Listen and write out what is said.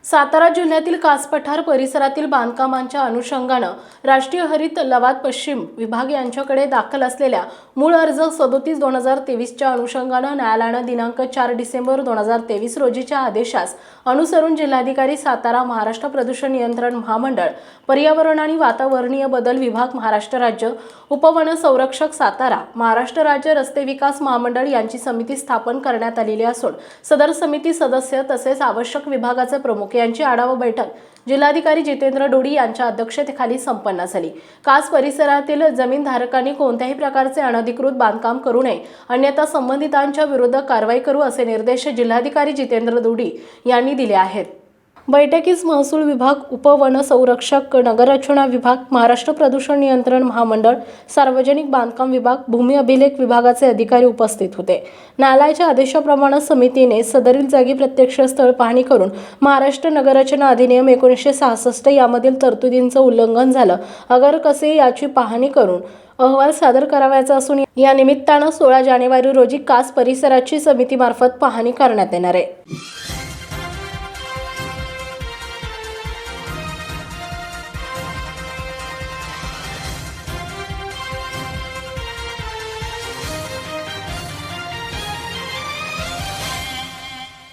सातारा जिल्ह्यातील कास पठार परिसरातील बांधकामांच्या अनुषंगानं राष्ट्रीय हरित लवाद पश्चिम विभाग यांच्याकडे दाखल असलेल्या मूळ अर्ज 37/2023च्या अनुषंगानं न्यायालयानं दिनांक 4 डिसेंबर 2023 रोजीच्या आदेशास अनुसरून जिल्हाधिकारी सातारा, महाराष्ट्र प्रदूषण नियंत्रण महामंडळ, पर्यावरण आणि वातावरणीय बदल विभाग महाराष्ट्र राज्य, उपवन संरक्षक सातारा, महाराष्ट्र राज्य रस्ते विकास महामंडळ यांची समिती स्थापन करण्यात आलेली असून सदर समिती सदस्य तसेच आवश्यक विभागाचे प्रमुख यांची आढावा बैठक जिल्हाधिकारी जितेंद्र डोडी यांच्या अध्यक्षतेखाली संपन्न झाली। कास परिसरातील जमीनधारकांनी कोणत्याही प्रकारचे अनधिकृत बांधकाम करू नये, अन्यथा संबंधितांच्या विरुद्ध कारवाई करू असे निर्देश जिल्हाधिकारी जितेंद्र डोडी यांनी दिले आहेत। बैठकीस महसूल विभाग, उपवन संरक्षक, नगररचना विभाग, महाराष्ट्र प्रदूषण नियंत्रण महामंडळ, सार्वजनिक बांधकाम विभाग, भूमी अभिलेख विभागाचे अधिकारी उपस्थित होते। न्यायालयाच्या आदेशाप्रमाणे समितीने सदरील जागी प्रत्यक्ष स्थळ पाहणी करून महाराष्ट्र नगररचना अधिनियम 1966 यामधील तरतुदींचं उल्लंघन झालं अगर कसे याची पाहणी करून अहवाल सादर करावयाचा असून या निमित्तानं 16 जानेवारी रोजी कास परिसराची समितीमार्फत पाहणी करण्यात येणार आहे।